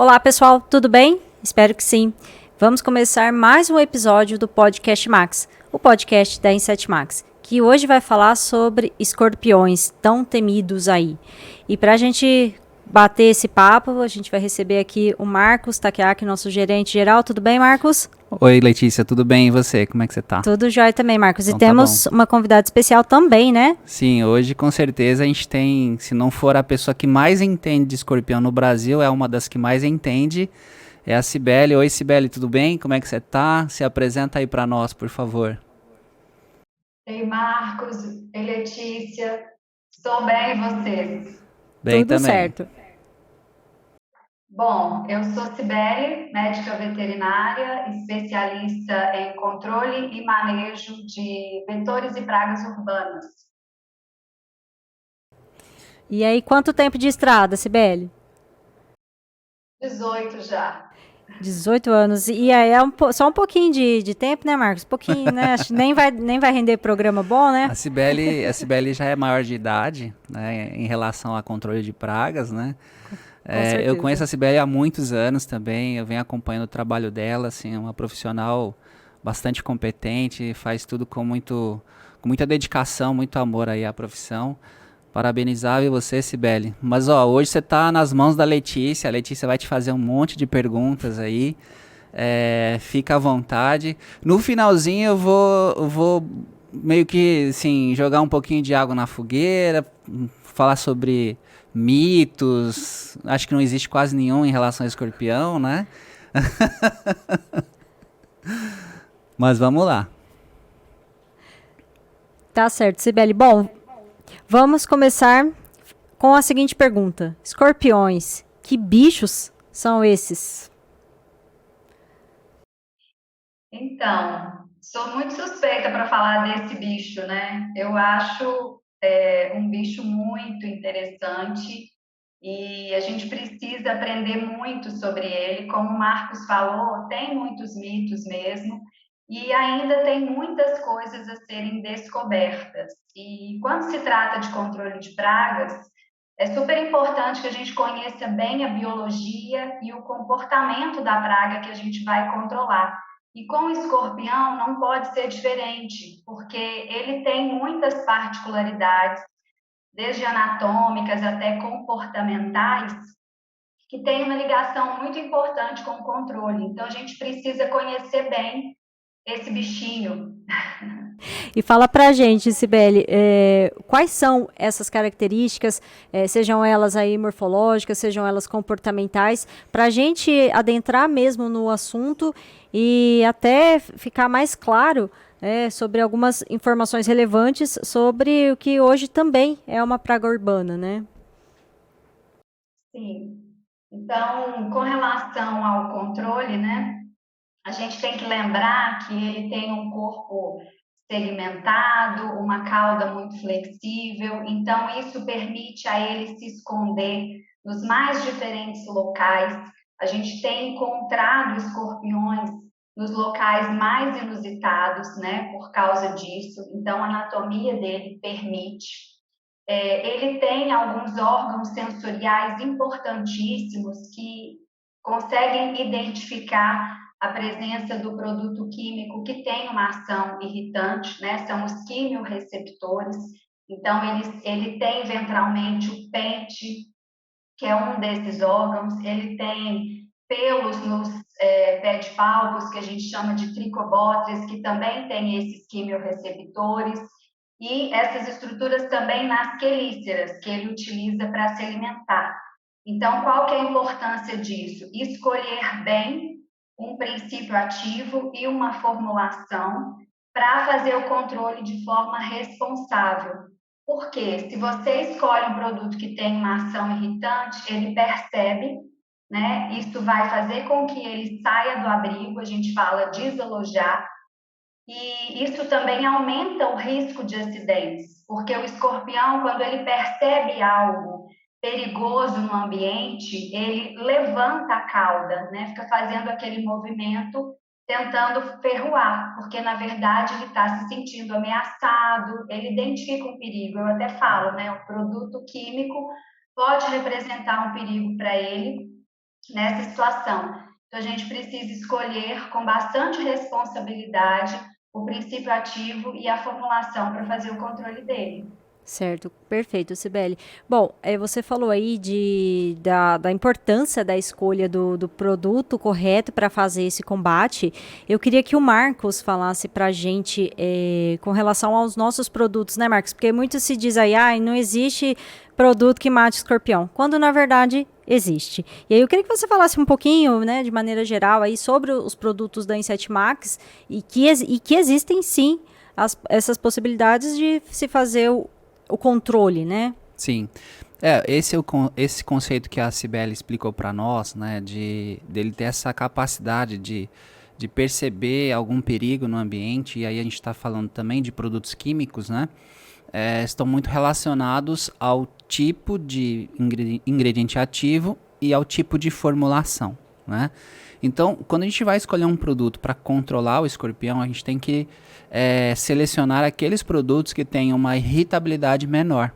Olá, pessoal, tudo bem? Espero que sim. Vamos começar mais um episódio do Podcast Max, o podcast da Inset Max, que hoje vai falar sobre escorpiões tão temidos aí. E para a gente bater esse papo, a gente vai receber aqui o Marcos Takeaki, nosso gerente geral. Tudo bem, Marcos? Oi, Letícia, tudo bem? E você? Como é que você tá? Tudo jóia também, Marcos. E Então tá bom. temos uma convidada especial também, né? Sim, hoje com certeza a gente tem, se não for a pessoa que mais entende de escorpião no Brasil, é uma das que mais entende, é a Cibele. Oi, Cibele, tudo bem? Como é que você tá? Se apresenta aí pra nós, por favor. Ei, Marcos, ei, Letícia, estou bem, e vocês? Bem Tudo também. certo. Bom, eu sou Cibele, médica veterinária, especialista em controle e manejo de vetores e pragas urbanas. E aí, quanto tempo de estrada, Cibele? 18 já. 18 anos. E aí é só um pouquinho de tempo, né, Marcos? Pouquinho, né? Acho que nem vai render programa bom, né? A Cibele já é maior de idade, né, em relação a controle de pragas, né? Com Eu conheço certeza. a Cibele há muitos anos também, eu venho acompanhando o trabalho dela, assim, é uma profissional bastante competente, faz tudo com muita dedicação, muito amor aí à profissão. Parabenizar você, Cibele. Mas ó, hoje você tá nas mãos da Letícia, a Letícia vai te fazer um monte de perguntas aí. Fica à vontade. No finalzinho eu vou meio que assim, jogar um pouquinho de água na fogueira, falar sobre mitos. Acho que não existe quase nenhum em relação ao escorpião, né? Mas vamos lá. Tá certo, Sibeli. Bom, vamos começar com a seguinte pergunta: escorpiões, que bichos são esses? Então, sou muito suspeita para falar desse bicho, né? Eu acho um bicho muito interessante e a gente precisa aprender muito sobre ele. Como o Marcos falou, tem muitos mitos mesmo e ainda tem muitas coisas a serem descobertas. E quando se trata de controle de pragas, é super importante que a gente conheça bem a biologia e o comportamento da praga que a gente vai controlar. E com o escorpião não pode ser diferente, porque ele tem muitas particularidades, desde anatômicas até comportamentais, que têm uma ligação muito importante com o controle. Então a gente precisa conhecer bem esse bichinho. E fala pra gente, Sibeli, quais são essas características, sejam elas aí morfológicas, sejam elas comportamentais, para a gente adentrar mesmo no assunto e até ficar mais claro sobre algumas informações relevantes sobre o que hoje também é uma praga urbana, né? Sim. Então, com relação ao controle, né? A gente tem que lembrar que ele tem um corpo segmentado, uma cauda muito flexível, então isso permite a ele se esconder nos mais diferentes locais. A gente tem encontrado escorpiões nos locais mais inusitados, né, por causa disso. Então a anatomia dele permite. Ele tem alguns órgãos sensoriais importantíssimos que conseguem identificar a presença do produto químico que tem uma ação irritante, né? São os quimiorreceptores. Então, ele tem ventralmente o pente, que é um desses órgãos, ele tem pelos nos pedipalpos, que a gente chama de tricobótris, que também tem esses quimiorreceptores, e essas estruturas também nas quelíceras, que ele utiliza para se alimentar. Então, qual que é a importância disso? Escolher bem um princípio ativo e uma formulação para fazer o controle de forma responsável. Porque se você escolhe um produto que tem uma ação irritante, ele percebe, né? Isso vai fazer com que ele saia do abrigo, a gente fala desalojar, e isso também aumenta o risco de acidentes, porque o escorpião, quando ele percebe algo perigoso no ambiente, ele levanta a cauda, né? Fica fazendo aquele movimento tentando ferroar, porque na verdade ele está se sentindo ameaçado, ele identifica um perigo. Eu até falo, né? O produto químico pode representar um perigo para ele nessa situação. Então, a gente precisa escolher com bastante responsabilidade o princípio ativo e a formulação para fazer o controle dele. Certo, perfeito, Cibele. Bom, você falou aí da importância da escolha do produto correto para fazer esse combate. Eu queria que o Marcos falasse para a gente com relação aos nossos produtos, né, Marcos? Porque muito se diz aí, não existe produto que mate escorpião, quando na verdade existe. E aí eu queria que você falasse um pouquinho, né, de maneira geral aí sobre os produtos da Inset Max e que existem sim essas possibilidades de se fazer o controle, né? Sim. Esse conceito que a Cibele explicou para nós, né, dele ter essa capacidade de perceber algum perigo no ambiente, e aí a gente está falando também de produtos químicos, né, estão muito relacionados ao tipo de ingrediente ativo e ao tipo de formulação, né? Então, quando a gente vai escolher um produto para controlar o escorpião, a gente tem que selecionar aqueles produtos que têm uma irritabilidade menor,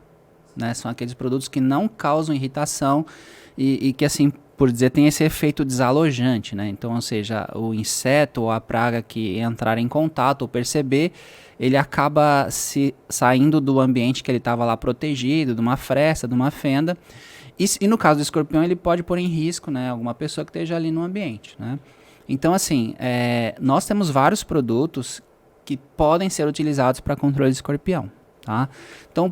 né? São aqueles produtos que não causam irritação e que, assim, por dizer, tem esse efeito desalojante, né? Então, ou seja, o inseto ou a praga que entrar em contato ou perceber, ele acaba saindo do ambiente que ele estava lá protegido, de uma fresta, de uma fenda. E no caso do escorpião, ele pode pôr em risco, né, alguma pessoa que esteja ali no ambiente, né? Então, assim, nós temos vários produtos que podem ser utilizados para controle de escorpião, tá? Então,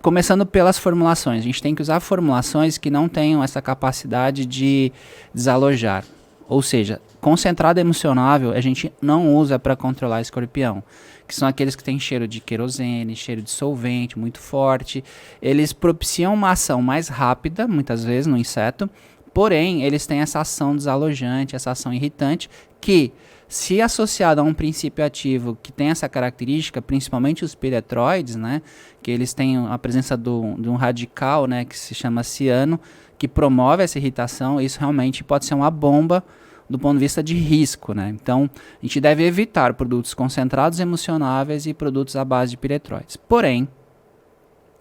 começando pelas formulações, a gente tem que usar formulações que não tenham essa capacidade de desalojar. Ou seja, concentrado emocionável a gente não usa para controlar escorpião, que são aqueles que têm cheiro de querosene, cheiro de solvente muito forte. Eles propiciam uma ação mais rápida, muitas vezes, no inseto, porém, eles têm essa ação desalojante, essa ação irritante, que, se associada a um princípio ativo que tem essa característica, principalmente os piretroides, né, que eles têm a presença de um radical, né, que se chama ciano, que promove essa irritação, isso realmente pode ser uma bomba do ponto de vista de risco, né? Então, a gente deve evitar produtos concentrados emocionáveis e produtos à base de piretroides. Porém,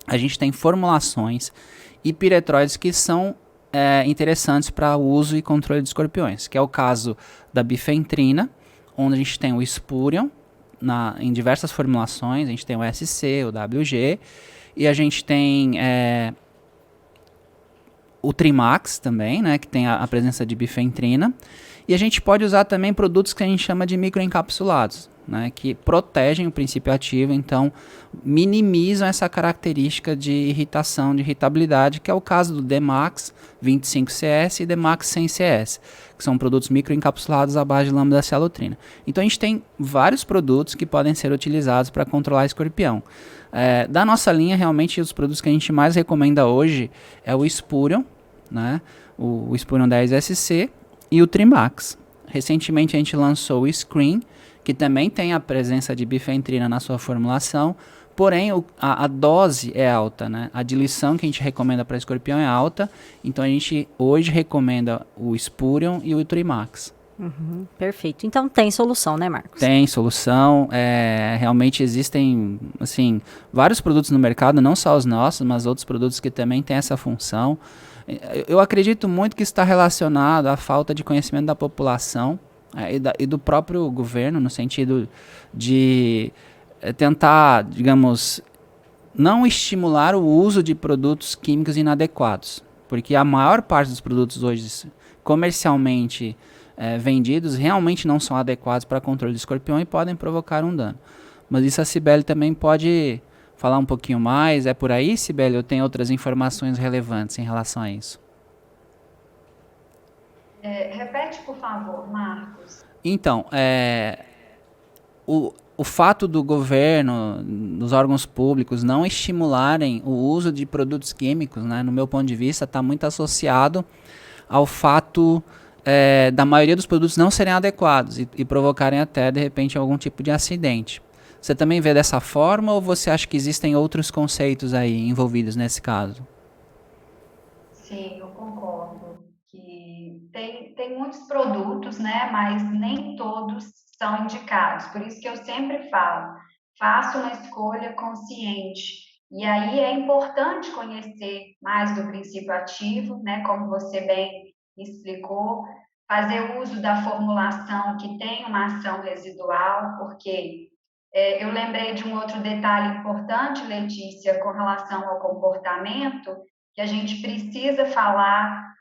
a gente tem formulações e piretroides que são interessantes para o uso e controle de escorpiões, que é o caso da bifentrina, onde a gente tem o Spurion em diversas formulações, a gente tem o SC, o WG, e a gente tem o Trimax também, né, que tem a presença de bifentrina, e a gente pode usar também produtos que a gente chama de microencapsulados, né, que protegem o princípio ativo, então minimizam essa característica de irritação, de irritabilidade, que é o caso do Demax 25CS e Demax 100CS, que são produtos microencapsulados à base de lambda-cialotrina. Então a gente tem vários produtos que podem ser utilizados para controlar escorpião. Da nossa linha, realmente, os produtos que a gente mais recomenda hoje é o Spurion, né, o Spurion 10SC e o Trimax. Recentemente a gente lançou o Screen, que também tem a presença de bifentrina na sua formulação, porém a dose é alta, né? A diluição que a gente recomenda para escorpião é alta, então a gente hoje recomenda o Spurion e o Trimax. Uhum, perfeito. Então tem solução, né, Marcos? Tem solução, realmente existem, assim, vários produtos no mercado, não só os nossos, mas outros produtos que também têm essa função. Eu acredito muito que está relacionado à falta de conhecimento da população e do próprio governo, no sentido de tentar, digamos, não estimular o uso de produtos químicos inadequados, porque a maior parte dos produtos hoje comercialmente vendidos realmente não são adequados para controle de escorpião e podem provocar um dano. Mas isso a Cibele também pode falar um pouquinho mais. É por aí, Cibele? Eu tenho outras informações relevantes em relação a isso. Repete, por favor, Marcos. Então, o fato do governo, dos órgãos públicos não estimularem o uso de produtos químicos, né, no meu ponto de vista, está muito associado ao fato da maioria dos produtos não serem adequados e provocarem até, de repente, algum tipo de acidente. Você também vê dessa forma ou você acha que existem outros conceitos aí envolvidos nesse caso? Sim, eu concordo que tem muitos produtos, né, mas nem todos são indicados. Por isso que eu sempre falo, faça uma escolha consciente. E aí é importante conhecer mais do princípio ativo, né, como você bem me explicou, fazer uso da formulação que tem uma ação residual, porque eu lembrei de um outro detalhe importante, Letícia, com relação ao comportamento, que a gente precisa falar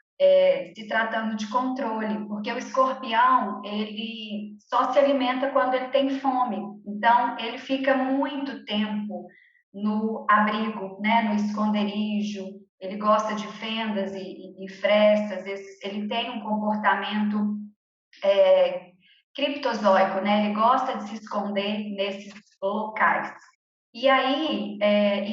se tratando de controle, porque o escorpião, ele só se alimenta quando ele tem fome. Então, ele fica muito tempo no abrigo, né, no esconderijo, ele gosta de fendas e frestas, ele tem um comportamento criptozoico, né? Ele gosta de se esconder nesses locais. E aí,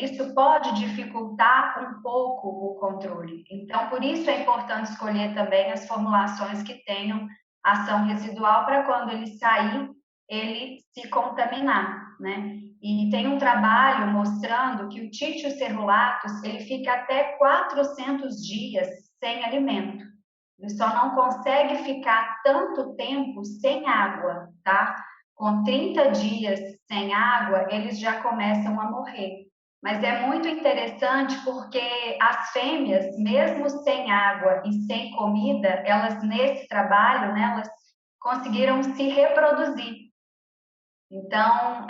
isso pode dificultar um pouco o controle. Então, por isso é importante escolher também as formulações que tenham ação residual para quando ele sair, ele se contaminar, né? E tem um trabalho mostrando que o Titius cerulatus, ele fica até 400 dias sem alimento. Ele só não consegue ficar tanto tempo sem água, tá? Com 30 dias sem água, eles já começam a morrer. Mas é muito interessante porque as fêmeas, mesmo sem água e sem comida, elas nesse trabalho, né, elas conseguiram se reproduzir. Então,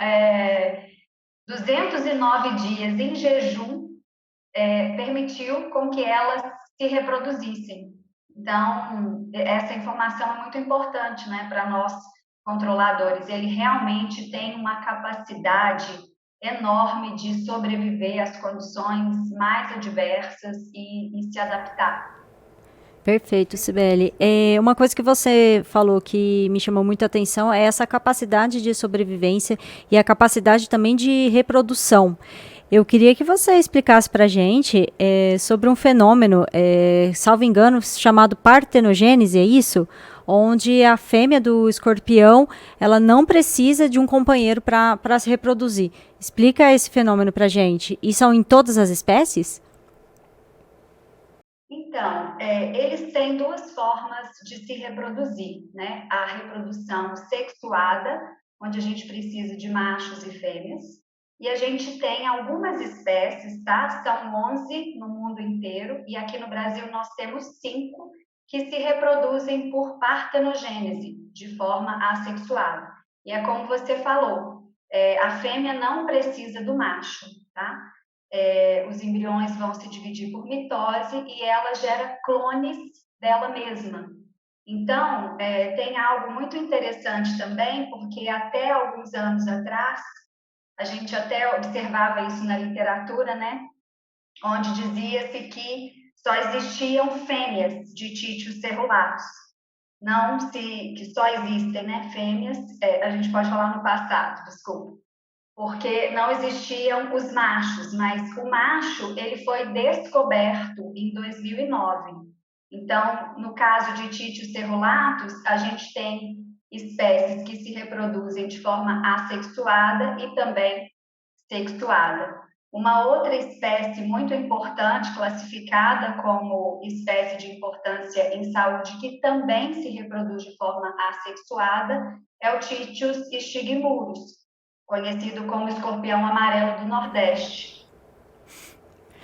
209 dias em jejum permitiu com que elas se reproduzissem. Então, essa informação é muito importante, né, para nós controladores. Ele realmente tem uma capacidade enorme de sobreviver às condições mais adversas e se adaptar. Perfeito, Cibele. Uma coisa que você falou que me chamou muita atenção é essa capacidade de sobrevivência e a capacidade também de reprodução. Eu queria que você explicasse para a gente sobre um fenômeno, salvo engano, chamado partenogênese, é isso? Onde a fêmea do escorpião ela não precisa de um companheiro para se reproduzir. Explica esse fenômeno para a gente. E são em todas as espécies? Então, eles têm duas formas de se reproduzir, né? A reprodução sexuada, onde a gente precisa de machos e fêmeas, e a gente tem algumas espécies, tá? São 11 no mundo inteiro, e aqui no Brasil nós temos 5 que se reproduzem por partenogênese, de forma assexuada. E é como você falou, a fêmea não precisa do macho, tá? Os embriões vão se dividir por mitose e ela gera clones dela mesma. Então, tem algo muito interessante também, porque até alguns anos atrás, a gente até observava isso na literatura, né? Onde dizia-se que só existiam fêmeas de Titius cerulatus. Não se, que só existem, né, fêmeas, a gente pode falar no passado, desculpa, porque não existiam os machos, mas o macho ele foi descoberto em 2009. Então, no caso de Titius cerulatus, a gente tem espécies que se reproduzem de forma assexuada e também sexuada. Uma outra espécie muito importante, classificada como espécie de importância em saúde, que também se reproduz de forma assexuada, é o Titius stigmurus, conhecido como escorpião amarelo do Nordeste.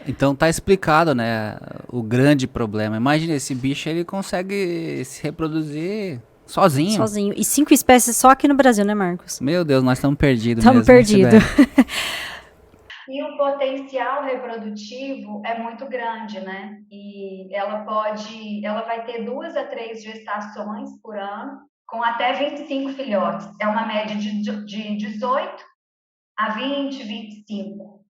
Então tá explicado, né, o grande problema. Imagina, esse bicho ele consegue se reproduzir sozinho. Sozinho. E 5 espécies só aqui no Brasil, né, Marcos? Meu Deus, nós estamos perdidos mesmo. Estamos perdidos. E o potencial reprodutivo é muito grande, né? E ela vai ter 2 a 3 gestações por ano, com até 25 filhotes. É uma média de 18 a 20, 25.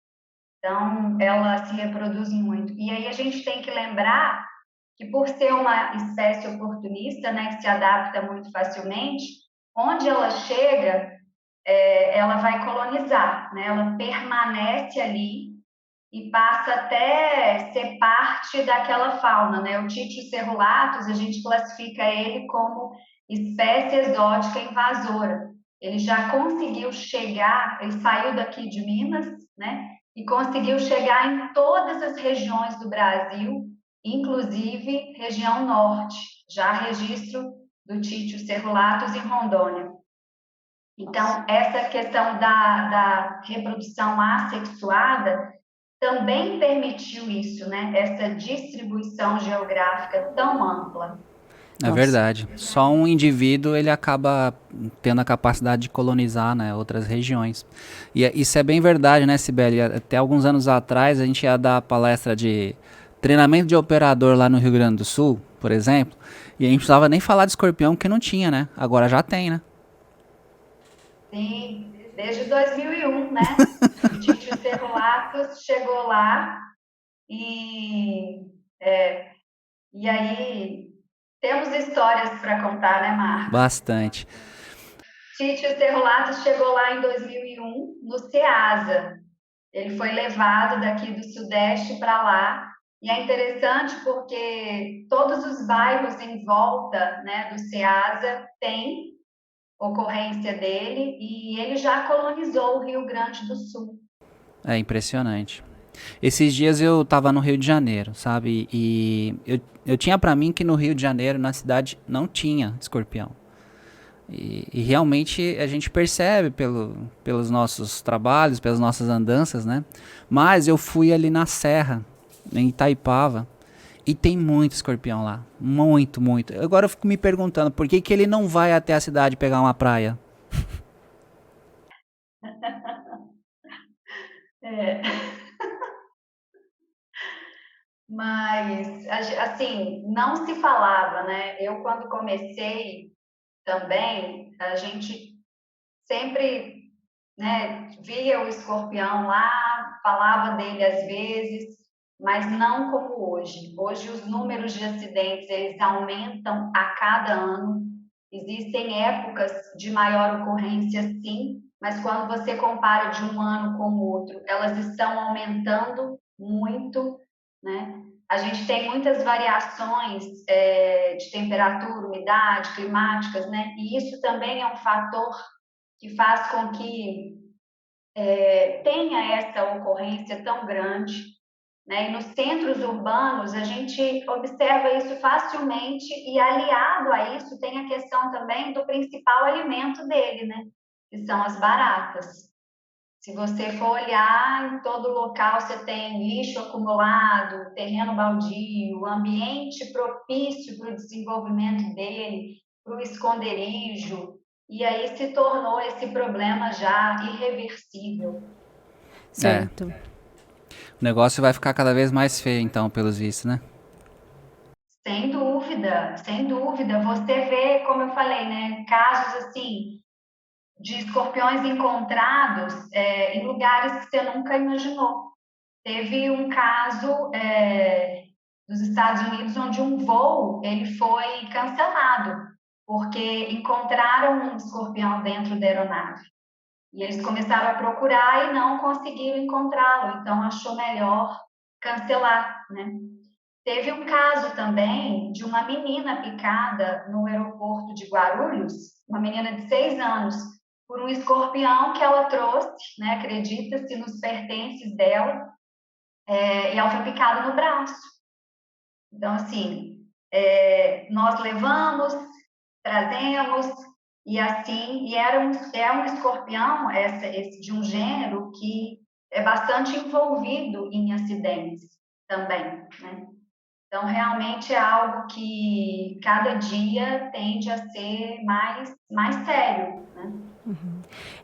Então, ela se reproduz muito. E aí a gente tem que lembrar que por ser uma espécie oportunista, né, que se adapta muito facilmente, onde ela chega, ela vai colonizar, né? Ela permanece ali e passa até ser parte daquela fauna, né? O Titius cerulatus, a gente classifica ele como espécie exótica invasora. Ele já conseguiu chegar, ele saiu daqui de Minas, né? E conseguiu chegar em todas as regiões do Brasil, inclusive região norte. Já há registro do Titius cerulatus em Rondônia. Então, essa questão da reprodução assexuada também permitiu isso, né? Essa distribuição geográfica tão ampla. É verdade. Só um indivíduo ele acaba tendo a capacidade de colonizar, né, outras regiões. E isso é bem verdade, né, Cibele? Até alguns anos atrás a gente ia dar palestra de treinamento de operador lá no Rio Grande do Sul, por exemplo, e a gente não precisava nem falar de escorpião porque não tinha, né? Agora já tem, né? Sim, desde 2001, né? O Títio Serrolatos chegou lá e, e aí temos histórias para contar, né, Marcos? Bastante. Títio Serrolatos chegou lá em 2001 no Ceasa. Ele foi levado daqui do Sudeste para lá. E é interessante porque todos os bairros em volta, né, do Ceasa têm ocorrência dele e ele já colonizou o Rio Grande do Sul. É impressionante. Esses dias eu estava no Rio de Janeiro, sabe? E eu tinha para mim que no Rio de Janeiro, na cidade, não tinha escorpião. E realmente a gente percebe pelos nossos trabalhos, pelas nossas andanças, né? Mas eu fui ali na Serra, em Itaipava, e tem muito escorpião lá. Muito, muito. Agora eu fico me perguntando por que ele não vai até a cidade pegar uma praia? É. Mas, assim, não se falava, né? Eu, quando comecei também, a gente sempre, né, via o escorpião lá, falava dele às vezes, mas não como hoje. Hoje os números de acidentes, eles aumentam a cada ano. Existem épocas de maior ocorrência, sim, mas quando você compara de um ano com o outro, elas estão aumentando muito, né? A gente tem muitas variações de temperatura, umidade, climáticas, né? E isso também é um fator que faz com que tenha essa ocorrência tão grande, né? E nos centros urbanos, a gente observa isso facilmente e aliado a isso tem a questão também do principal alimento dele, né? Que são as baratas. Se você for olhar, em todo local você tem lixo acumulado, terreno baldio, ambiente propício para o desenvolvimento dele, para o esconderijo, e aí se tornou esse problema já irreversível. Certo. O negócio vai ficar cada vez mais feio, então, pelos vistos, né? Sem dúvida, sem dúvida. Você vê, como eu falei, né, casos assim de escorpiões encontrados em lugares que você nunca imaginou. Teve um caso dos Estados Unidos onde um voo ele foi cancelado porque encontraram um escorpião dentro da aeronave e eles começaram a procurar e não conseguiram encontrá-lo, então achou melhor cancelar, né? Teve um caso também de uma menina picada no aeroporto de Guarulhos, uma menina de 6 anos, por um escorpião que ela trouxe, né? Acredita-se nos pertences dela, e ela foi picada no braço. Então, assim, nós levamos, trazemos, e assim, é um escorpião esse de um gênero que é bastante envolvido em acidentes também, né? Então, realmente é algo que cada dia tende a ser mais sério, né?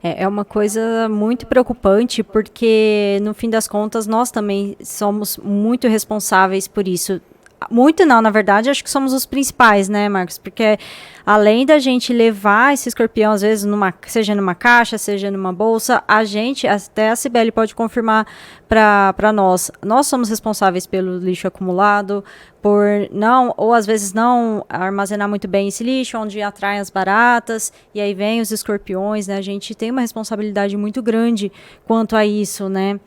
É uma coisa muito preocupante, porque no fim das contas nós também somos muito responsáveis por isso. Muito não, na verdade, acho que somos os principais, né, Marcos? Porque além da gente levar esse escorpião, às vezes, seja numa caixa, seja numa bolsa, a gente, até a Cibele pode confirmar para nós somos responsáveis pelo lixo acumulado, por não, ou às vezes não armazenar muito bem esse lixo, onde atraem as baratas, e aí vem os escorpiões, né? A gente tem uma responsabilidade muito grande quanto a isso, né?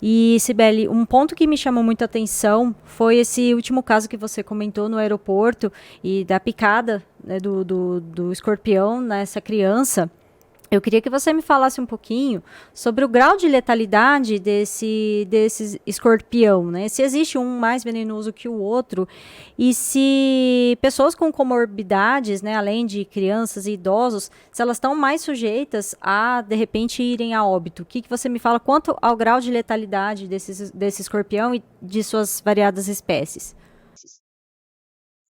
E, Cibele, um ponto que me chamou muita atenção foi esse último caso que você comentou no aeroporto e da picada, né, do escorpião nessa criança. Eu queria que você me falasse um pouquinho sobre o grau de letalidade desse escorpião, né? Se existe um mais venenoso que o outro e se pessoas com comorbidades, né, além de crianças e idosos, se elas estão mais sujeitas a, de repente, irem a óbito. O que que você me fala quanto ao grau de letalidade desse escorpião e de suas variadas espécies?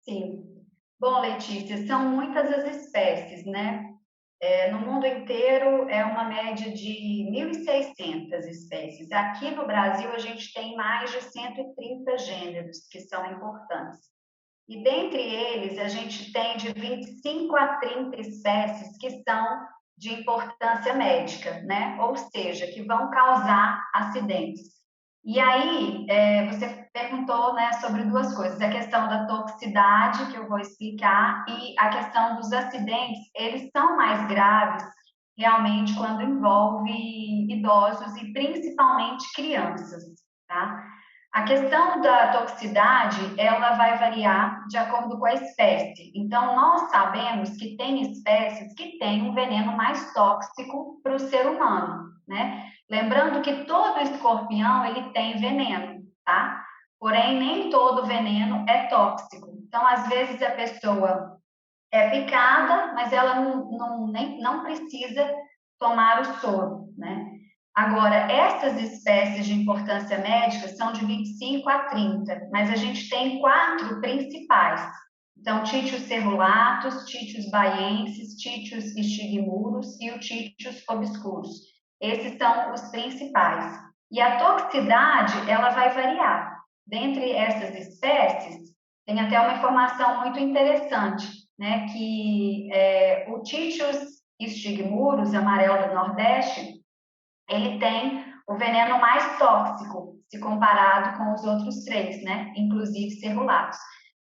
Sim. Bom, Letícia, são muitas as espécies, né? No mundo inteiro é uma média de 1.600 espécies. Aqui no Brasil, a gente tem mais de 130 gêneros que são importantes. E dentre eles, a gente tem de 25 a 30 espécies que são de importância médica, né? Ou seja, que vão causar acidentes. E aí, você perguntou, né, sobre duas coisas, a questão da toxicidade, que eu vou explicar, e a questão dos acidentes, eles são mais graves realmente quando envolve idosos e principalmente crianças, tá? A questão da toxicidade, ela vai variar de acordo com a espécie. Então, nós sabemos que tem espécies que têm um veneno mais tóxico para o ser humano, né? Lembrando que todo escorpião, ele tem veneno, tá? Porém, nem todo veneno é tóxico. Então, às vezes, a pessoa é picada, mas ela não precisa tomar o soro, né? Agora, essas espécies de importância médica são de 25 a 30, mas a gente tem quatro principais. Então, Títios cerulatus, Títios baienses, Títios estigmuros e o Títios obscuros. Esses são os principais. E a toxicidade, ela vai variar. Dentre essas espécies, tem até uma informação muito interessante, né? Que o Títios estigmuros, amarelo do Nordeste, ele tem o veneno mais tóxico, se comparado com os outros três, né? Inclusive cerulatos.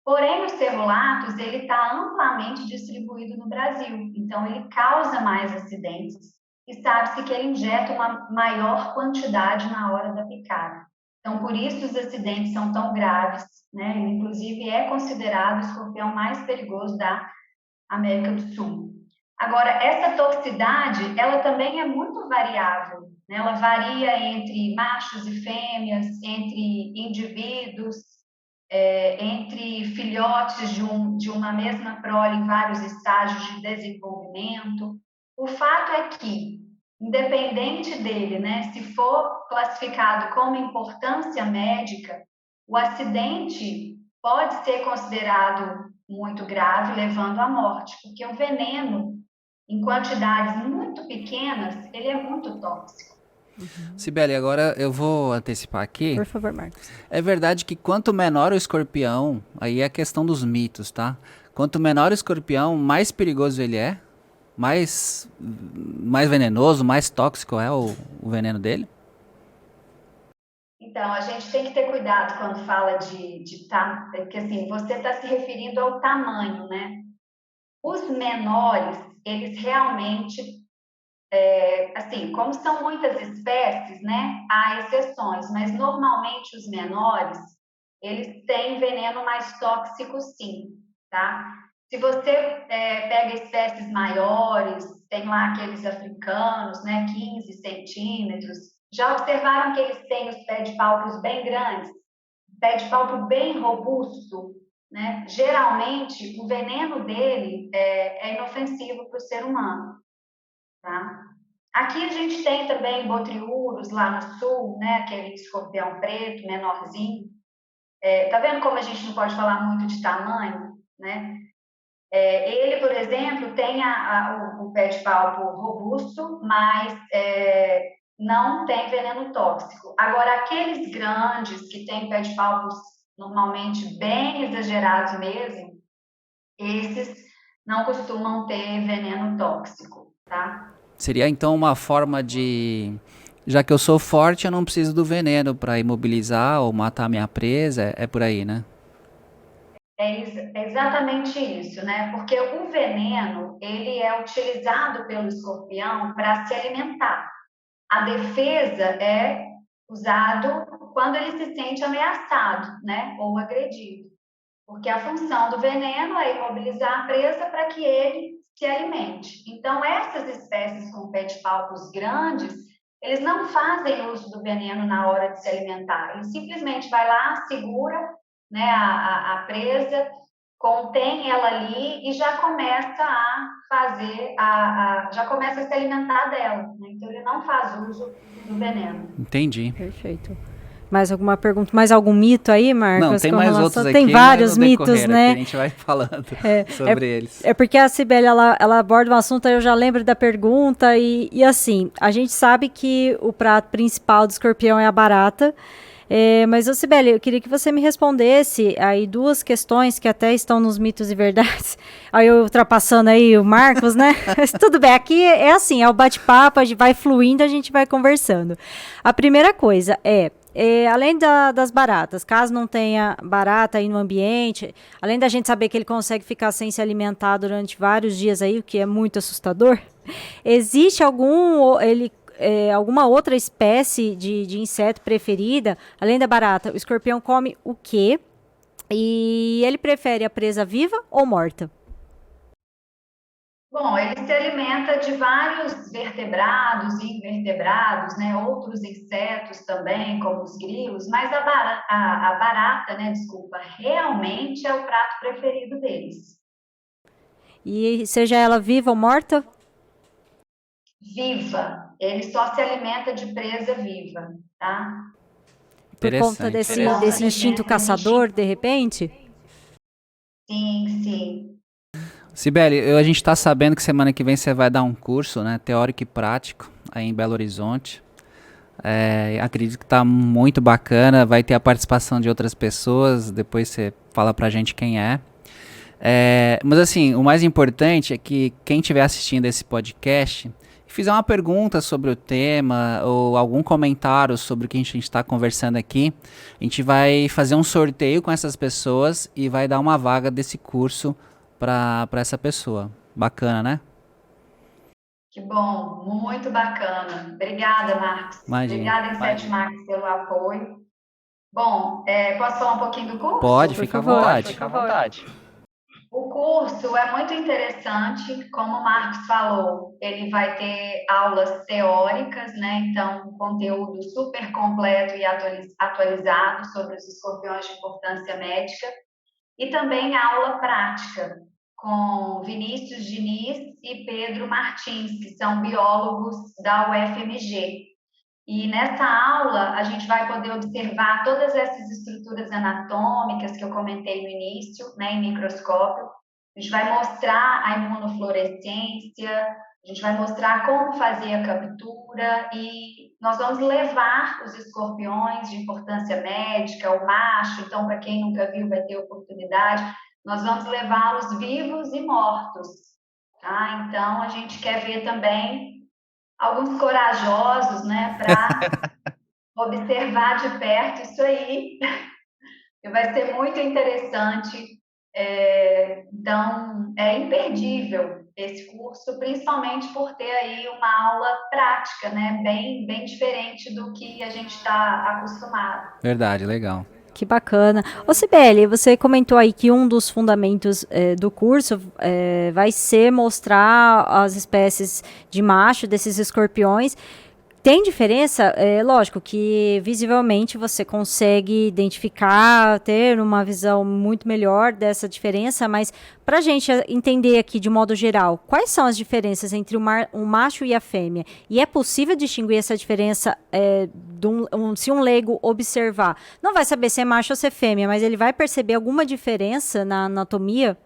Porém, os cerulatos, ele está amplamente distribuído no Brasil, então ele causa mais acidentes e sabe-se que ele injeta uma maior quantidade na hora da picada. Então, por isso os acidentes são tão graves, né? Ele, inclusive, é considerado o escorpião mais perigoso da América do Sul. Agora, essa toxicidade, ela também é muito variável, né? Ela varia entre machos e fêmeas, entre indivíduos, entre filhotes de uma mesma prole em vários estágios de desenvolvimento. O fato é que, independente dele, né, se for classificado como importância médica, o acidente pode ser considerado muito grave, levando à morte, porque o veneno, em quantidades muito pequenas, ele é muito tóxico. Sibeli, agora eu vou antecipar aqui. Por favor, Marcos. É verdade que quanto menor o escorpião, aí é a questão dos mitos, tá? Quanto menor o escorpião, mais perigoso ele é, mais venenoso, mais tóxico é o veneno dele? Então, a gente tem que ter cuidado quando fala porque assim, você está se referindo ao tamanho, né? Os menores, eles realmente, assim, como são muitas espécies, né? Há exceções, mas normalmente os menores, eles têm veneno mais tóxico, sim, tá? Se você pega espécies maiores, tem lá aqueles africanos, né? 15 centímetros, já observaram que eles têm os pés de palpos bem grandes, pé de palpo bem robusto, né? Geralmente, o veneno dele é inofensivo para o ser humano, tá? Aqui a gente tem também botriúros lá no sul, né? Aquele escorpião preto, menorzinho. Tá vendo como a gente não pode falar muito de tamanho, né? Ele, por exemplo, tem o pé de palpo robusto, mas não tem veneno tóxico. Agora, aqueles grandes que têm pé de palpos normalmente bem exagerados mesmo, esses não costumam ter veneno tóxico, tá? Seria então uma forma de. Já que eu sou forte, eu não preciso do veneno para imobilizar ou matar minha presa, é por aí, né? É exatamente isso, né? Porque o veneno, ele é utilizado pelo escorpião para se alimentar. A defesa é usado quando ele se sente ameaçado, né? Ou agredido. Porque a função do veneno é imobilizar a presa para que ele se alimente. Então, essas espécies com pedipalpos grandes, eles não fazem uso do veneno na hora de se alimentar. Ele simplesmente vai lá, segura, né, a presa, contém ela ali e já começa a fazer, já começa a se alimentar dela. Né? Então, ele não faz uso do veneno. Entendi. Perfeito. Mais alguma pergunta? Mais algum mito aí, Marcos? Não, tem mais outros aqui. Tem vários mitos, né? A gente vai falando sobre eles. É porque a Cibele, ela aborda um assunto, aí eu já lembro da pergunta, e assim, a gente sabe que o prato principal do escorpião é a barata, mas, Cibele, eu queria que você me respondesse aí 2 questões que até estão nos mitos e verdades. Aí eu ultrapassando aí o Marcos, né? Mas tudo bem, aqui é assim, é o bate-papo, a gente vai fluindo, a gente vai conversando. A primeira coisa além das baratas, caso não tenha barata aí no ambiente, além da gente saber que ele consegue ficar sem se alimentar durante vários dias aí, o que é muito assustador, existe alguma outra espécie de inseto preferida, além da barata? O escorpião come o quê? E ele prefere a presa viva ou morta? Bom, ele se alimenta de vários vertebrados e invertebrados, né? Outros insetos também, como os grilos, mas a barata, né? Desculpa, realmente é o prato preferido deles. E seja ela viva ou morta? Viva. Ele só se alimenta de presa viva, tá? Por conta desse instinto caçador, de repente? Sim, sim. Cibele, a gente está sabendo que semana que vem você vai dar um curso, né, teórico e prático, aí em Belo Horizonte. Acredito que está muito bacana, vai ter a participação de outras pessoas, depois você fala pra gente quem é. Mas assim, o mais importante é que quem estiver assistindo esse podcast fizer uma pergunta sobre o tema ou algum comentário sobre o que a gente está conversando aqui, a gente vai fazer um sorteio com essas pessoas e vai dar uma vaga desse curso para essa pessoa. Bacana, né? Que bom, muito bacana. Obrigada, Marcos. Imagina. Obrigada, Inset Max, pelo apoio. Bom, posso falar um pouquinho do curso? Pode, fica à vontade. Fica à vontade. O curso é muito interessante, como o Marcos falou, ele vai ter aulas teóricas, né? Então, um conteúdo super completo e atualizado sobre os escorpiões de importância médica, e também aula prática com Vinícius Diniz e Pedro Martins, que são biólogos da UFMG. E nessa aula a gente vai poder observar todas essas estruturas anatômicas que eu comentei no início, né, em microscópio. A gente vai mostrar a imunofluorescência, a gente vai mostrar como fazer a captura e nós vamos levar os escorpiões de importância médica, o macho, então para quem nunca viu vai ter oportunidade, nós vamos levá-los vivos e mortos, tá? Então a gente quer ver também alguns corajosos, né, para observar de perto isso aí. E vai ser muito interessante. Então, é imperdível esse curso, principalmente por ter aí uma aula prática, né, bem diferente do que a gente está acostumado. Verdade, legal. Que bacana. Cibele, você comentou aí que um dos fundamentos do curso vai ser mostrar as espécies de macho desses escorpiões. Tem diferença? Lógico que visivelmente você consegue identificar, ter uma visão muito melhor dessa diferença, mas para a gente entender aqui de modo geral, quais são as diferenças entre o macho e a fêmea? E é possível distinguir essa diferença se um leigo observar? Não vai saber se é macho ou se é fêmea, mas ele vai perceber alguma diferença na anatomia?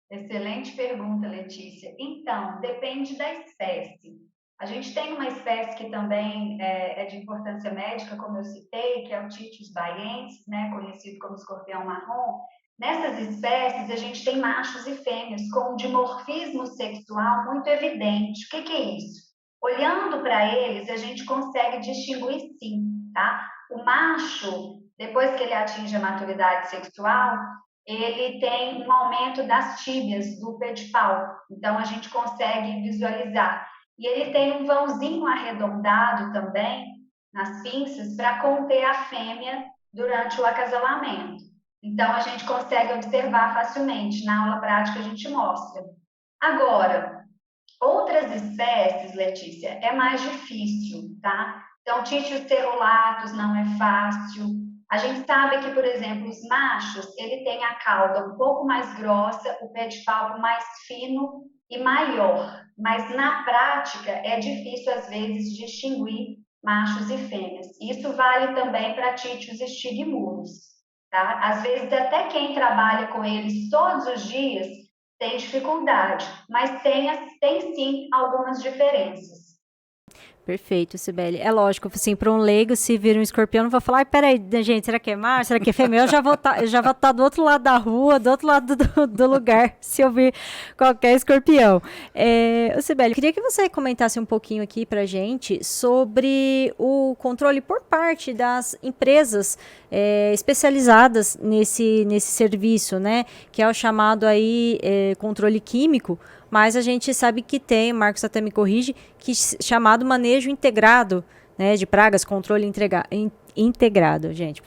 Excelente pergunta, Letícia. Então, depende da espécie. A gente tem uma espécie que também é de importância médica, como eu citei, que é o Titius baiensis, né, conhecido como escorpião marrom. Nessas espécies, a gente tem machos e fêmeas com um dimorfismo sexual muito evidente. O que é isso? Olhando para eles, a gente consegue distinguir sim, tá? O macho, depois que ele atinge a maturidade sexual, ele tem um aumento das tíbias do pedipalpo, então a gente consegue visualizar. E ele tem um vãozinho arredondado também nas pinças para conter a fêmea durante o acasalamento. Então, a gente consegue observar facilmente. Na aula prática, a gente mostra. Agora, outras espécies, Letícia, é mais difícil, tá? Então, Titius cerulatus não é fácil. A gente sabe que, por exemplo, os machos, ele tem a cauda um pouco mais grossa, o pedipalpo mais fino e maior. Mas, na prática, é difícil, às vezes, distinguir machos e fêmeas. Isso vale também para Titius estigmurus, tá? Às vezes, até quem trabalha com eles todos os dias tem dificuldade, mas tem sim algumas diferenças. Perfeito, Sibeli. É lógico, assim, para um leigo, se vir um escorpião, não vou falar, ai, peraí, gente, será que é macho? Será que é fêmea? Eu já vou estar do outro lado da rua, do outro lado do lugar, se eu vir qualquer escorpião. Sibeli, eu queria que você comentasse um pouquinho aqui pra gente sobre o controle por parte das empresas especializadas nesse serviço, né? Que é o chamado aí controle químico. Mas a gente sabe que tem, o Marcos até me corrige, que chamado manejo integrado, né, de pragas, controle integrado, gente.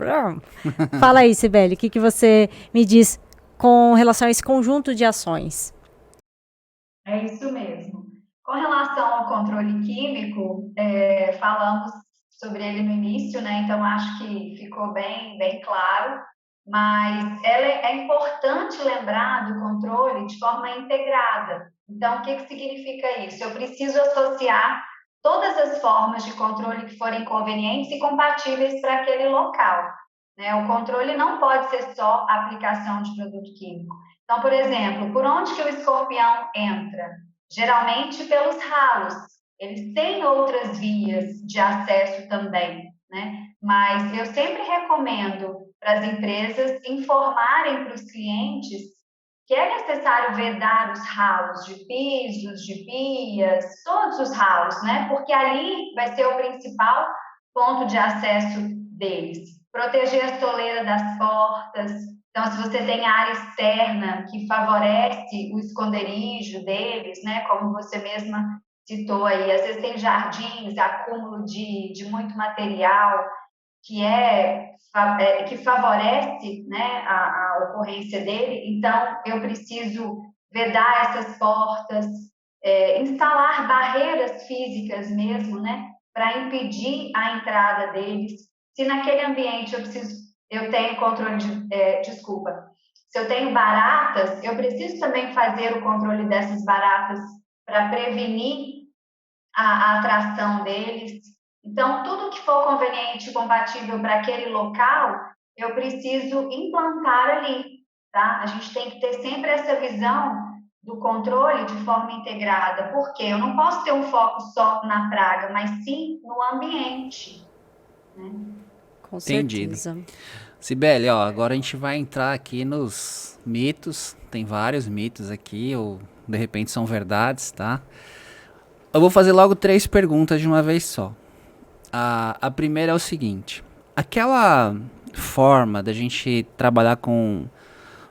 Fala aí, Sibeli, o que você me diz com relação a esse conjunto de ações? É isso mesmo. Com relação ao controle químico, falamos sobre ele no início, né? Então acho que ficou bem claro. Mas é importante lembrar do controle de forma integrada. Então, o que significa isso? Eu preciso associar todas as formas de controle que forem convenientes e compatíveis para aquele local, né? O controle não pode ser só a aplicação de produto químico. Então, por exemplo, por onde que o escorpião entra? Geralmente pelos ralos. Eles têm outras vias de acesso também, né? Mas eu sempre recomendo para as empresas informarem para os clientes que é necessário vedar os ralos de pisos, de pias, todos os ralos, né? Porque ali vai ser o principal ponto de acesso deles. Proteger a soleira das portas. Então, se você tem área externa que favorece o esconderijo deles, né? Como você mesma citou aí, às vezes tem jardins, acúmulo de muito material, que favorece, né, a ocorrência dele. Então, eu preciso vedar essas portas, instalar barreiras físicas mesmo, né, para impedir a entrada deles. Se naquele ambiente eu tenho controle se eu tenho baratas, eu preciso também fazer o controle dessas baratas para prevenir a atração deles. Então, tudo que for conveniente e compatível para aquele local, eu preciso implantar ali, tá? A gente tem que ter sempre essa visão do controle de forma integrada, porque eu não posso ter um foco só na praga, mas sim no ambiente, né? Com Entendido. certeza. Sibeli, ó, agora a gente vai entrar aqui nos mitos. Tem vários mitos aqui, ou de repente são verdades, tá? Eu vou fazer logo 3 perguntas de uma vez só. A primeira é o seguinte: aquela forma da gente trabalhar com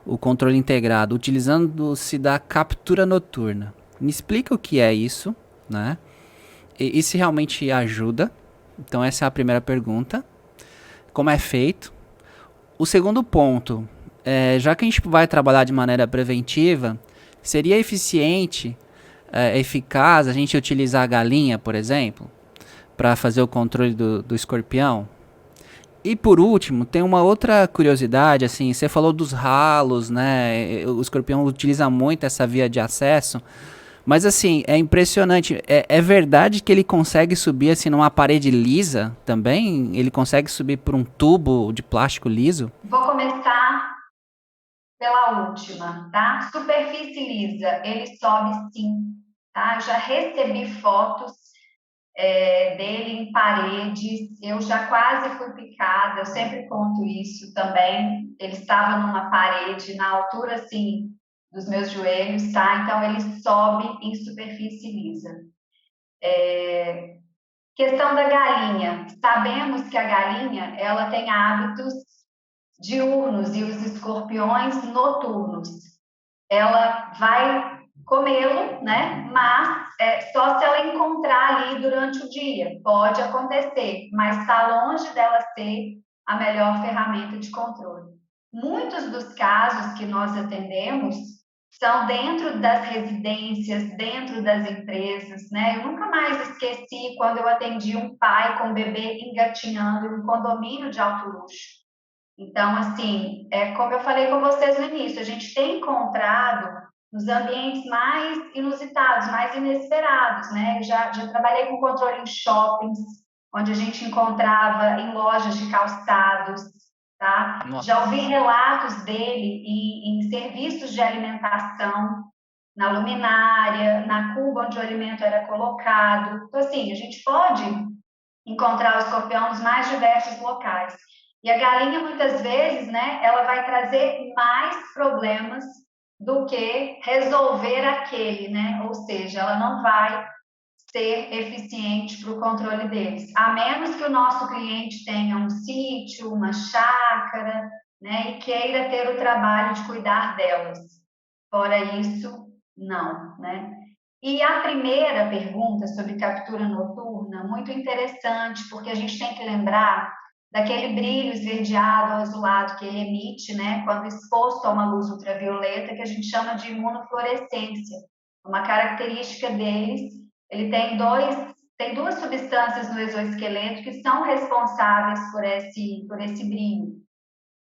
o controle integrado, utilizando-se da captura noturna, me explica o que é isso, né? E se realmente ajuda. Então essa é a primeira pergunta. Como é feito? O segundo ponto, já que a gente vai trabalhar de maneira preventiva, seria eficiente, eficaz a gente utilizar a galinha, por exemplo, para fazer o controle do escorpião? E por último, tem uma outra curiosidade, assim, você falou dos ralos, né? O escorpião utiliza muito essa via de acesso, mas assim, é impressionante. É verdade que ele consegue subir assim numa parede lisa também? Ele consegue subir por um tubo de plástico liso? Vou começar pela última, tá? Superfície lisa, ele sobe sim, tá? Eu já recebi fotos dele em paredes, eu já quase fui picada, eu sempre conto isso também. Ele estava numa parede na altura assim dos meus joelhos, tá? Então ele sobe em superfície lisa. Questão da galinha. Sabemos que a galinha ela tem hábitos diurnos e os escorpiões noturnos. Ela vai comê-lo, né? Mas só se ela encontrar ali durante o dia. Pode acontecer, mas está longe dela ser a melhor ferramenta de controle. muitos dos casos que nós atendemos são dentro das residências, dentro das empresas, né? Eu nunca mais esqueci quando eu atendi um pai com um bebê engatinhando em um condomínio de alto luxo. Então, assim, como eu falei com vocês no início, a gente tem encontrado nos ambientes mais inusitados, mais inesperados, né? Eu já trabalhei com controle em shoppings, onde a gente encontrava em lojas de calçados, tá? Nossa. Já ouvi relatos dele em serviços de alimentação, na luminária, na cuba onde o alimento era colocado. Então, assim, a gente pode encontrar o escorpião nos mais diversos locais. E a galinha, muitas vezes, né, ela vai trazer mais problemas do que resolver aquele, né? Ou seja, ela não vai ser eficiente para o controle deles, a menos que o nosso cliente tenha um sítio, uma chácara, né, e queira ter o trabalho de cuidar delas. Fora isso, não, né? E a primeira pergunta sobre captura noturna, muito interessante, porque a gente tem que lembrar daquele brilho esverdeado ou azulado que ele emite, né, quando exposto a uma luz ultravioleta, que a gente chama de imunofluorescência. Uma característica deles, ele tem duas substâncias no exoesqueleto que são responsáveis por esse brilho.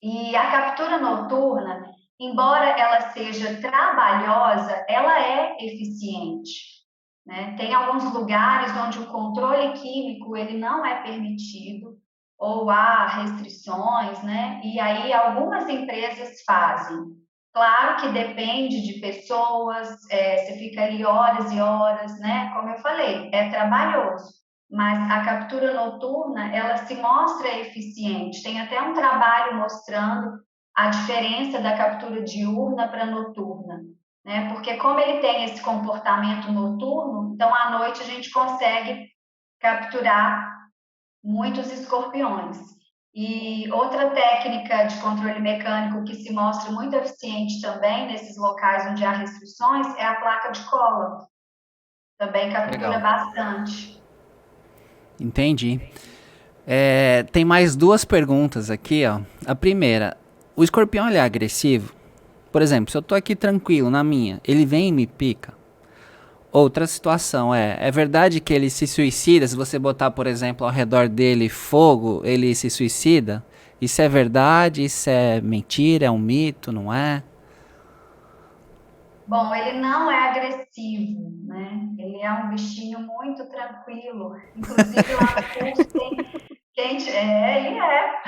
E a captura noturna, embora ela seja trabalhosa, ela é eficiente, né? Tem alguns lugares onde o controle químico ele não é permitido ou há restrições, né? E aí algumas empresas fazem. Claro que depende de pessoas, você fica ali horas e horas, né? Como eu falei, é trabalhoso, mas a captura noturna, ela se mostra eficiente. Tem até um trabalho mostrando a diferença da captura diurna para noturna, né? Porque como ele tem esse comportamento noturno, então à noite a gente consegue capturar muitos escorpiões. E outra técnica de controle mecânico que se mostra muito eficiente também nesses locais onde há restrições é a placa de cola. Também captura Legal. bastante. Entendi. Tem mais duas perguntas aqui, ó. A primeira, o escorpião ele é agressivo? Por exemplo, se eu tô aqui tranquilo na minha, ele vem e me pica? Outra situação é verdade que ele se suicida? Se você botar, por exemplo, ao redor dele fogo, ele se suicida? Isso é verdade? Isso é mentira? É um mito? Não é? Bom, ele não é agressivo, né? Ele é um bichinho muito tranquilo. Inclusive lá no curso ele é.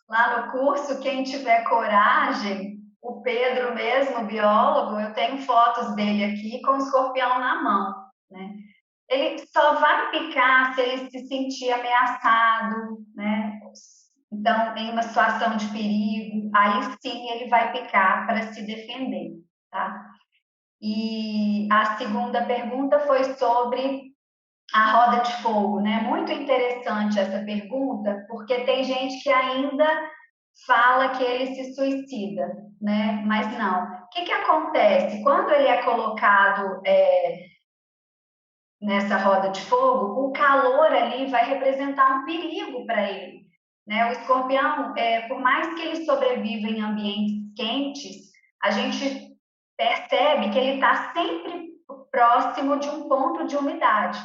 Lá no curso, quem tiver coragem, o Pedro mesmo, o biólogo, eu tenho fotos dele aqui com o escorpião na mão, né? Ele só vai picar se ele se sentir ameaçado, né? Então, em uma situação de perigo, aí sim ele vai picar para se defender, tá? E a segunda pergunta foi sobre a roda de fogo, né? Muito interessante essa pergunta, porque tem gente que ainda fala que ele se suicida, né? Mas não. O que acontece? Quando ele é colocado nessa roda de fogo, o calor ali vai representar um perigo para ele, né? O escorpião, por mais que ele sobreviva em ambientes quentes, a gente percebe que ele está sempre próximo de um ponto de umidade.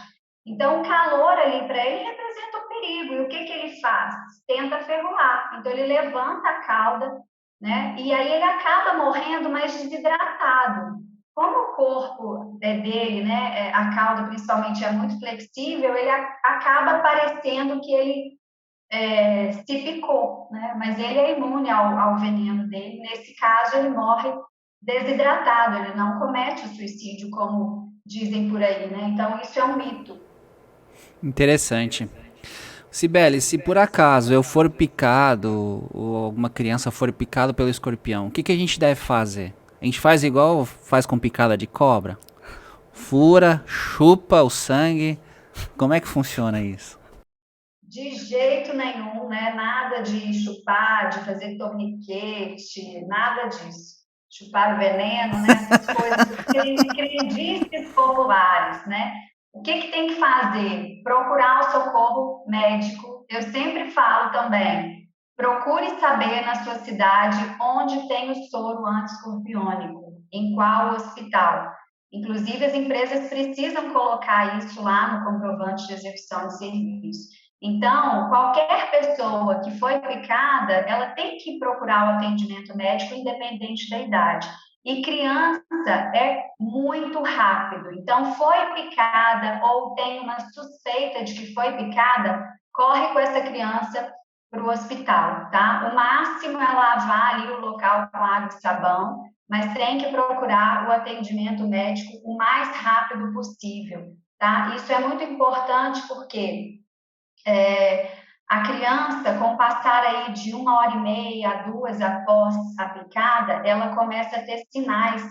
Então, o calor ali para ele representa um perigo. E o que ele faz? Tenta ferroar. Então, ele levanta a cauda, né? E aí ele acaba morrendo, mas desidratado. Como o corpo dele, né, a cauda principalmente é muito flexível, ele acaba parecendo que ele se picou, né? Mas ele é imune ao veneno dele. Nesse caso, ele morre desidratado, ele não comete o suicídio, como dizem por aí, né? Então, isso é um mito. Interessante. Cibele, se por acaso eu for picado ou alguma criança for picado pelo escorpião, o que a gente deve fazer? A gente faz igual faz com picada de cobra? Fura, chupa o sangue? Como é que funciona isso? De jeito nenhum, né? Nada de chupar, de fazer torniquete, nada disso. Chupar o veneno, né? Essas coisas, crendices populares, né? O que tem que fazer? Procurar o socorro médico. Eu sempre falo também, procure saber na sua cidade onde tem o soro antiescorpiônico, em qual hospital. Inclusive, as empresas precisam colocar isso lá no comprovante de execução de serviço. Então, qualquer pessoa que foi picada, ela tem que procurar o atendimento médico independente da idade. E criança é muito rápido. Então, foi picada ou tem uma suspeita de que foi picada, corre com essa criança para o hospital, tá? O máximo é lavar ali o local com água e sabão, mas tem que procurar o atendimento médico o mais rápido possível, tá? Isso é muito importante porque a criança, com o passar aí de 1h30 a 2 após a picada, ela começa a ter sinais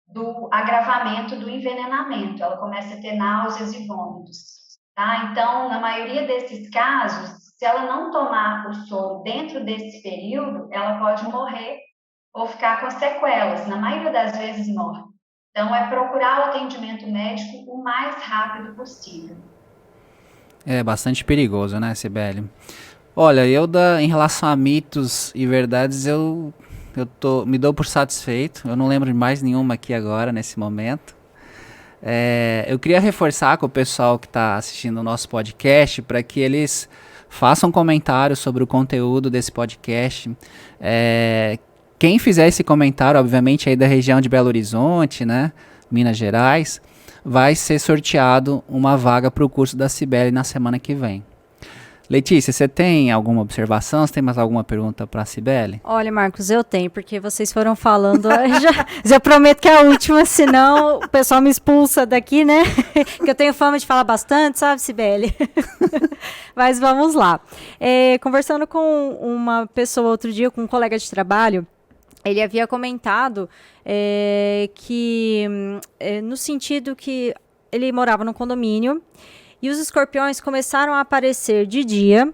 do agravamento do envenenamento, ela começa a ter náuseas e vômitos, tá? Então, na maioria desses casos, se ela não tomar o soro dentro desse período, ela pode morrer ou ficar com sequelas, na maioria das vezes morre. Então, é procurar o atendimento médico o mais rápido possível. É bastante perigoso, né, Cibele? Olha, em relação a mitos e verdades, me dou por satisfeito. Eu não lembro de mais nenhuma aqui agora, nesse momento. Eu queria reforçar com o pessoal que está assistindo o nosso podcast para que eles façam comentários sobre o conteúdo desse podcast. Quem fizer esse comentário, obviamente aí da região de Belo Horizonte, né, Minas Gerais, vai ser sorteado uma vaga para o curso da Cibele na semana que vem. Letícia, você tem alguma observação? Você tem mais alguma pergunta para a Cibele? Olha, Marcos, eu tenho, porque vocês foram falando, já prometo que é a última, senão o pessoal me expulsa daqui, né? Que eu tenho fama de falar bastante, sabe, Cibele? Mas vamos lá. Conversando com uma pessoa outro dia, com um colega de trabalho, ele havia comentado que, no sentido que ele morava num condomínio, e os escorpiões começaram a aparecer de dia.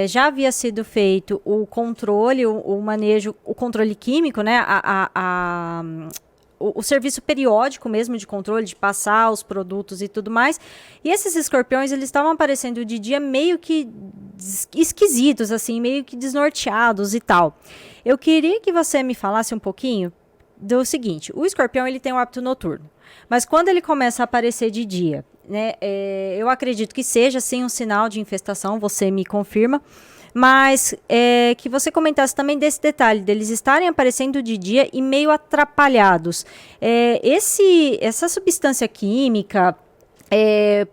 Já havia sido feito o controle, o manejo, o controle químico, né? O serviço periódico mesmo de controle, de passar os produtos e tudo mais. E esses escorpiões, eles estavam aparecendo de dia meio que esquisitos, assim, meio que desnorteados e tal. Eu queria que você me falasse um pouquinho do seguinte: o escorpião, ele tem um hábito noturno, mas quando ele começa a aparecer de dia, né, eu acredito que seja sim um sinal de infestação, você me confirma, mas que você comentasse também desse detalhe, deles estarem aparecendo de dia e meio atrapalhados. Essa substância química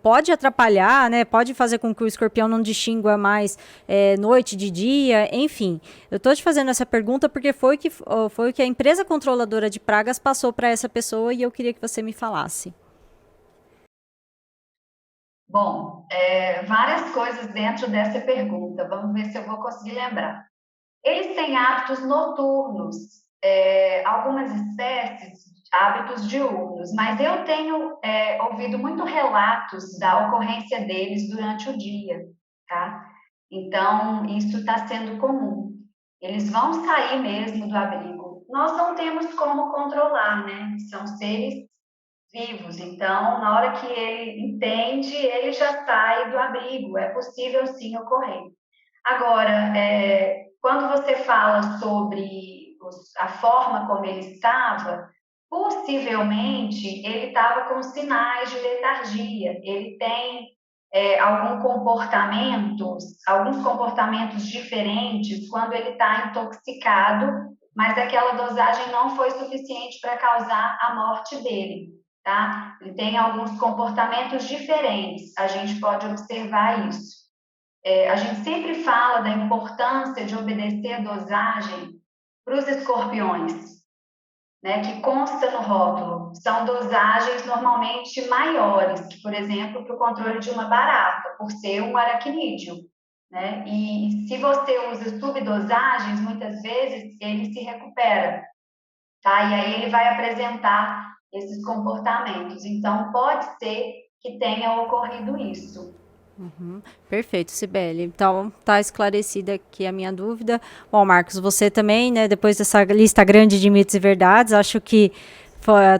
pode atrapalhar, né? Pode fazer com que o escorpião não distingua mais noite de dia, enfim. Eu estou te fazendo essa pergunta porque foi o que a empresa controladora de pragas passou para essa pessoa e eu queria que você me falasse. Bom, várias coisas dentro dessa pergunta. Vamos ver se eu vou conseguir lembrar. Eles têm hábitos noturnos, algumas espécies, hábitos diurnos, mas eu tenho ouvido muito relatos da ocorrência deles durante o dia, tá? Então, isso está sendo comum. Eles vão sair mesmo do abrigo. Nós não temos como controlar, né? São seres vivos, então, na hora que ele entende, ele já sai do abrigo. É possível, sim, ocorrer. Agora, quando você fala sobre a forma como ele estava, possivelmente ele estava com sinais de letargia. Ele tem alguns comportamentos diferentes quando ele está intoxicado, mas aquela dosagem não foi suficiente para causar a morte dele, tá? Ele tem alguns comportamentos diferentes, a gente pode observar isso. A gente sempre fala da importância de obedecer a dosagem para os escorpiões, né, que consta no rótulo. São dosagens normalmente maiores, que, por exemplo, para o controle de uma barata, por ser um aracnídeo, né? E se você usa subdosagens, muitas vezes ele se recupera, tá? E aí ele vai apresentar esses comportamentos. Então, pode ser que tenha ocorrido isso. Uhum. Perfeito, Cibele. Então, tá esclarecida aqui a minha dúvida. Bom, Marcos, você também, né, depois dessa lista grande de mitos e verdades, acho que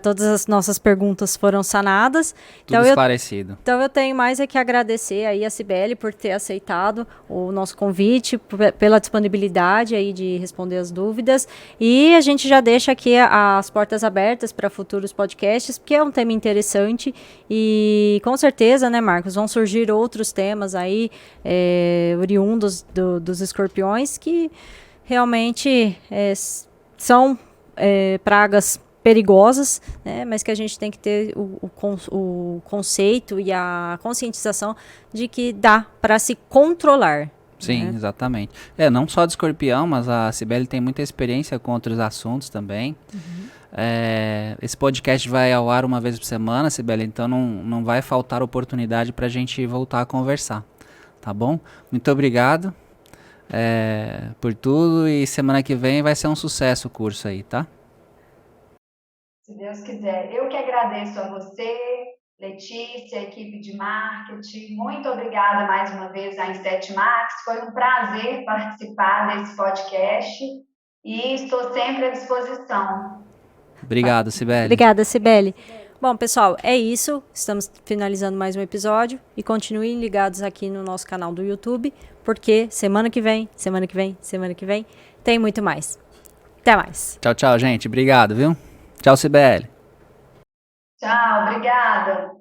Todas as nossas perguntas foram sanadas. Tudo esclarecido. Então eu tenho mais é que agradecer aí a Cibele por ter aceitado o nosso convite, pela disponibilidade aí de responder as dúvidas. E a gente já deixa aqui as portas abertas para futuros podcasts, porque é um tema interessante e com certeza, né, Marcos, vão surgir outros temas aí oriundos dos escorpiões que realmente são pragas perigosas, né, mas que a gente tem que ter o conceito e a conscientização de que dá para se controlar. Sim, né? Exatamente. Não só de escorpião, mas a Cibele tem muita experiência com outros assuntos também. Esse podcast vai ao ar uma vez por semana, Cibele, então não vai faltar oportunidade para a gente voltar a conversar, tá bom? Muito obrigado por tudo e semana que vem vai ser um sucesso o curso aí, tá? Se Deus quiser. Eu que agradeço a você, Letícia, a equipe de marketing. Muito obrigada mais uma vez à Inset Max. Foi um prazer participar desse podcast e estou sempre à disposição. Obrigado, Cibele. Obrigada, Cibele. Bom, pessoal, é isso. Estamos finalizando mais um episódio e continuem ligados aqui no nosso canal do YouTube, porque semana que vem tem muito mais. Até mais. Tchau, tchau, gente. Obrigado, viu? Tchau, Cibele. Tchau, obrigada.